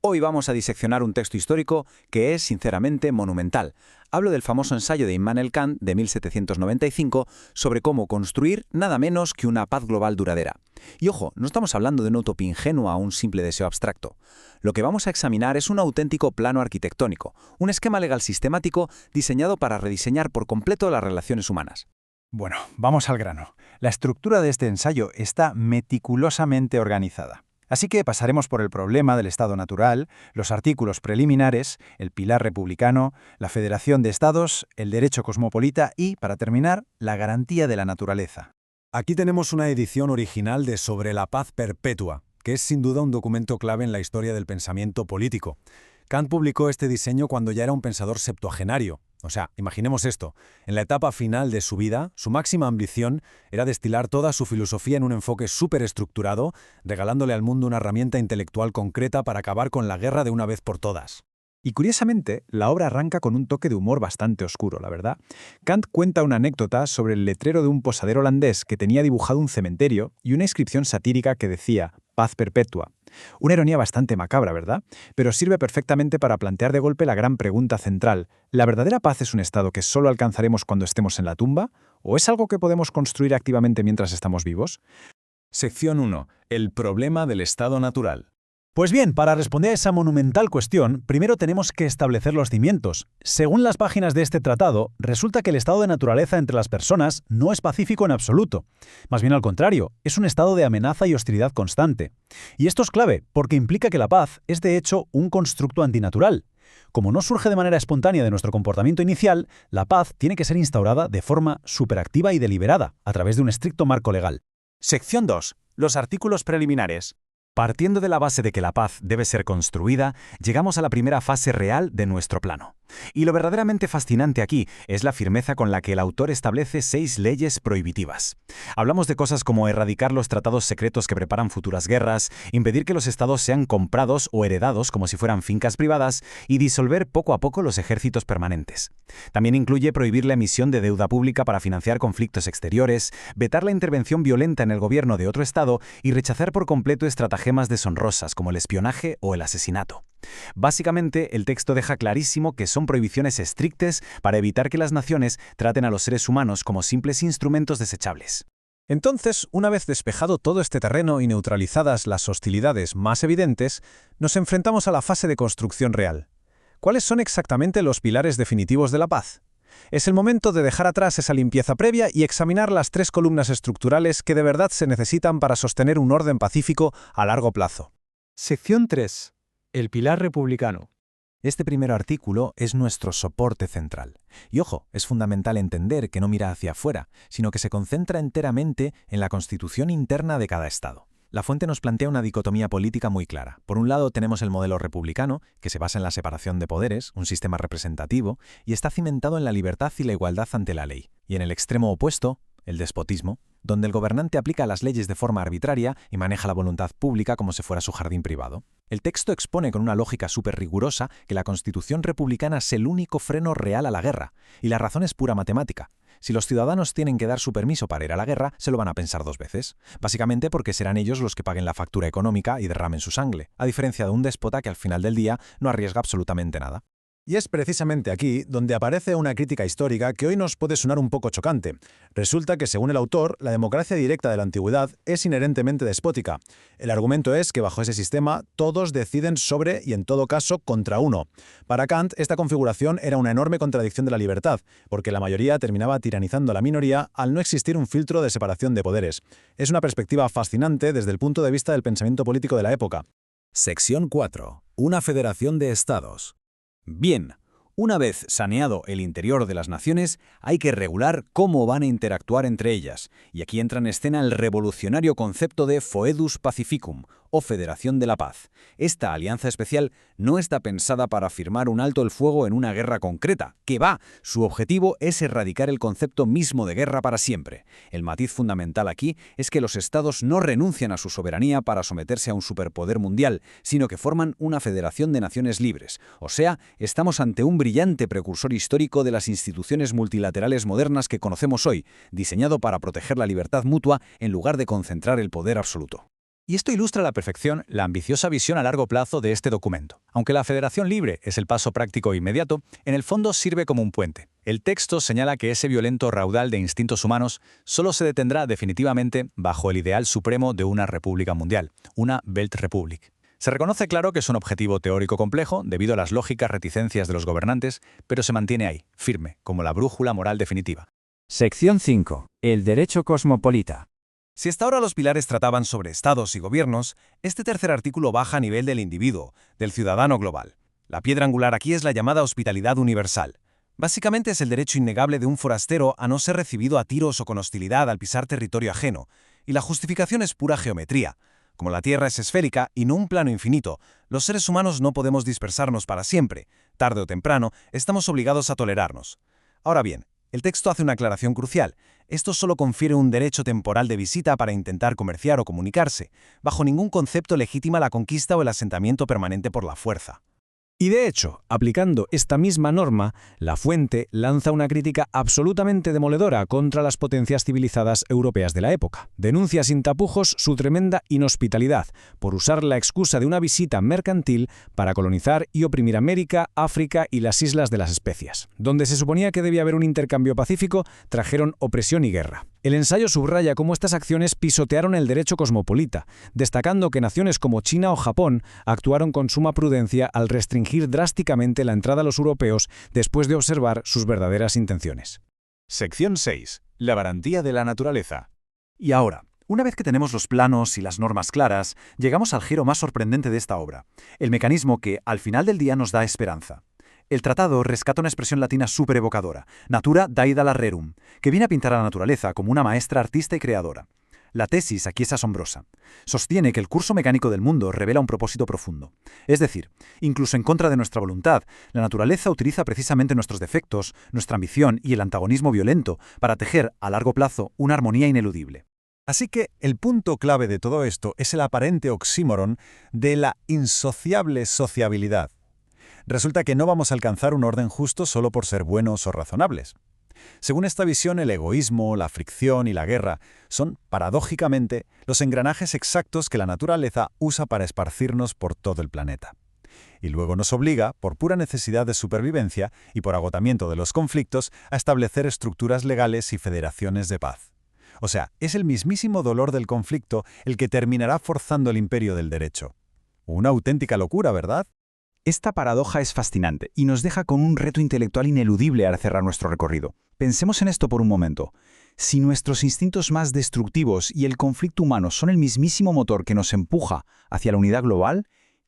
Hoy vamos a diseccionar un texto histórico que es, sinceramente, monumental. Hablo del famoso ensayo de Immanuel Kant de 1795 sobre cómo construir nada menos que una paz global duradera. Y ojo, no estamos hablando de una utopía ingenua o un simple deseo abstracto. Lo que vamos a examinar es un auténtico plano arquitectónico, un esquema legal sistemático diseñado para rediseñar por completo las relaciones humanas. Bueno, vamos al grano. La estructura de este ensayo está meticulosamente organizada. Así que pasaremos por el problema del Estado natural, los artículos preliminares, el pilar republicano, la federación de estados, el derecho cosmopolita y, para terminar, la garantía de la naturaleza. Aquí tenemos una edición original de Sobre la paz perpetua, que es sin duda un documento clave en la historia del pensamiento político. Kant publicó este diseño cuando ya era un pensador septuagenario. O sea, imaginemos esto. En la etapa final de su vida, su máxima ambición era destilar toda su filosofía en un enfoque superestructurado, regalándole al mundo una herramienta intelectual concreta para acabar con la guerra de una vez por todas. Y curiosamente, la obra arranca con un toque de humor bastante oscuro, la verdad. Kant cuenta una anécdota sobre el letrero de un posadero holandés que tenía dibujado un cementerio y una inscripción satírica que decía «Paz perpetua». Una ironía bastante macabra, ¿verdad? Pero sirve perfectamente para plantear de golpe la gran pregunta central. ¿La verdadera paz es un estado que solo alcanzaremos cuando estemos en la tumba? ¿O es algo que podemos construir activamente mientras estamos vivos? Sección 1. El problema del estado natural. Pues bien, para responder a esa monumental cuestión, primero tenemos que establecer los cimientos. Según las páginas de este tratado, resulta que el estado de naturaleza entre las personas no es pacífico en absoluto. Más bien al contrario, es un estado de amenaza y hostilidad constante. Y esto es clave, porque implica que la paz es de hecho un constructo antinatural. Como no surge de manera espontánea de nuestro comportamiento inicial, la paz tiene que ser instaurada de forma superactiva y deliberada, a través de un estricto marco legal. Sección 2. Los artículos preliminares. Partiendo de la base de que la paz debe ser construida, llegamos a la primera fase real de nuestro plano. Y lo verdaderamente fascinante aquí es la firmeza con la que el autor establece 6 leyes prohibitivas. Hablamos de cosas como erradicar los tratados secretos que preparan futuras guerras, impedir que los estados sean comprados o heredados como si fueran fincas privadas y disolver poco a poco los ejércitos permanentes. También incluye prohibir la emisión de deuda pública para financiar conflictos exteriores, vetar la intervención violenta en el gobierno de otro estado y rechazar por completo estratagemas deshonrosas como el espionaje o el asesinato. Básicamente, el texto deja clarísimo que son prohibiciones estrictas para evitar que las naciones traten a los seres humanos como simples instrumentos desechables. Entonces, una vez despejado todo este terreno y neutralizadas las hostilidades más evidentes, nos enfrentamos a la fase de construcción real. ¿Cuáles son exactamente los pilares definitivos de la paz? Es el momento de dejar atrás esa limpieza previa y examinar las 3 columnas estructurales que de verdad se necesitan para sostener un orden pacífico a largo plazo. Sección 3. El pilar republicano. Este primer artículo es nuestro soporte central. Y ojo, es fundamental entender que no mira hacia afuera, sino que se concentra enteramente en la constitución interna de cada estado. La fuente nos plantea una dicotomía política muy clara. Por un lado tenemos el modelo republicano, que se basa en la separación de poderes, un sistema representativo, y está cimentado en la libertad y la igualdad ante la ley. Y en el extremo opuesto, el despotismo, donde el gobernante aplica las leyes de forma arbitraria y maneja la voluntad pública como si fuera su jardín privado. El texto expone con una lógica súper rigurosa que la Constitución republicana es el único freno real a la guerra, y la razón es pura matemática. Si los ciudadanos tienen que dar su permiso para ir a la guerra, se lo van a pensar 2 veces. Básicamente porque serán ellos los que paguen la factura económica y derramen su sangre, a diferencia de un déspota que al final del día no arriesga absolutamente nada. Y es precisamente aquí donde aparece una crítica histórica que hoy nos puede sonar un poco chocante. Resulta que, según el autor, la democracia directa de la antigüedad es inherentemente despótica. El argumento es que bajo ese sistema todos deciden sobre y en todo caso contra uno. Para Kant, esta configuración era una enorme contradicción de la libertad, porque la mayoría terminaba tiranizando a la minoría al no existir un filtro de separación de poderes. Es una perspectiva fascinante desde el punto de vista del pensamiento político de la época. Sección 4. Una federación de estados. Bien, una vez saneado el interior de las naciones, hay que regular cómo van a interactuar entre ellas, y aquí entra en escena el revolucionario concepto de Foedus Pacificum, o Federación de la Paz. Esta alianza especial no está pensada para firmar un alto el fuego en una guerra concreta, que va, su objetivo es erradicar el concepto mismo de guerra para siempre. El matiz fundamental aquí es que los estados no renuncian a su soberanía para someterse a un superpoder mundial, sino que forman una federación de naciones libres. O sea, estamos ante un brillante precursor histórico de las instituciones multilaterales modernas que conocemos hoy, diseñado para proteger la libertad mutua en lugar de concentrar el poder absoluto. Y esto ilustra a la perfección la ambiciosa visión a largo plazo de este documento. Aunque la federación libre es el paso práctico e inmediato, en el fondo sirve como un puente. El texto señala que ese violento raudal de instintos humanos solo se detendrá definitivamente bajo el ideal supremo de una república mundial, una Weltrepublik. Se reconoce claro que es un objetivo teórico complejo debido a las lógicas reticencias de los gobernantes, pero se mantiene ahí, firme, como la brújula moral definitiva. Sección 5. El derecho cosmopolita. Si hasta ahora los pilares trataban sobre estados y gobiernos, este tercer artículo baja a nivel del individuo, del ciudadano global. La piedra angular aquí es la llamada hospitalidad universal. Básicamente es el derecho innegable de un forastero a no ser recibido a tiros o con hostilidad al pisar territorio ajeno, y la justificación es pura geometría. Como la Tierra es esférica y no un plano infinito, los seres humanos no podemos dispersarnos para siempre. Tarde o temprano, estamos obligados a tolerarnos. Ahora bien, el texto hace una aclaración crucial. Esto solo confiere un derecho temporal de visita para intentar comerciar o comunicarse. Bajo ningún concepto legitima la conquista o el asentamiento permanente por la fuerza. Y de hecho, aplicando esta misma norma, La Fuente lanza una crítica absolutamente demoledora contra las potencias civilizadas europeas de la época. Denuncia sin tapujos su tremenda inhospitalidad por usar la excusa de una visita mercantil para colonizar y oprimir América, África y las Islas de las Especias. Donde se suponía que debía haber un intercambio pacífico, trajeron opresión y guerra. El ensayo subraya cómo estas acciones pisotearon el derecho cosmopolita, destacando que naciones como China o Japón actuaron con suma prudencia al restringir drásticamente la entrada a los europeos después de observar sus verdaderas intenciones. Sección 6. La garantía de la naturaleza. Y ahora, una vez que tenemos los planos y las normas claras, llegamos al giro más sorprendente de esta obra, el mecanismo que, al final del día, nos da esperanza. El tratado rescata una expresión latina súper evocadora, natura daedala rerum, que viene a pintar a la naturaleza como una maestra artista y creadora. La tesis aquí es asombrosa. Sostiene que el curso mecánico del mundo revela un propósito profundo. Es decir, incluso en contra de nuestra voluntad, la naturaleza utiliza precisamente nuestros defectos, nuestra ambición y el antagonismo violento para tejer, a largo plazo, una armonía ineludible. Así que el punto clave de todo esto es el aparente oxímoron de la insociable sociabilidad. Resulta que no vamos a alcanzar un orden justo solo por ser buenos o razonables. Según esta visión, el egoísmo, la fricción y la guerra son, paradójicamente, los engranajes exactos que la naturaleza usa para esparcirnos por todo el planeta. Y luego nos obliga, por pura necesidad de supervivencia y por agotamiento de los conflictos, a establecer estructuras legales y federaciones de paz. O sea, es el mismísimo dolor del conflicto el que terminará forzando el imperio del derecho. Una auténtica locura, ¿verdad? Esta paradoja es fascinante y nos deja con un reto intelectual ineludible al cerrar nuestro recorrido. Pensemos en esto por un momento. Si nuestros instintos más destructivos y el conflicto humano son el mismísimo motor que nos empuja hacia la unidad global,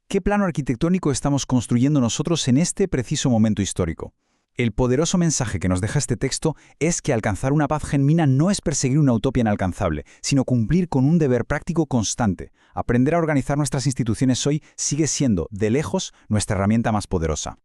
¿qué plano arquitectónico estamos construyendo nosotros en este preciso momento histórico? El poderoso mensaje que nos deja este texto es que alcanzar una paz genuina no es perseguir una utopía inalcanzable, sino cumplir con un deber práctico constante. Aprender a organizar nuestras instituciones hoy sigue siendo, de lejos, nuestra herramienta más poderosa.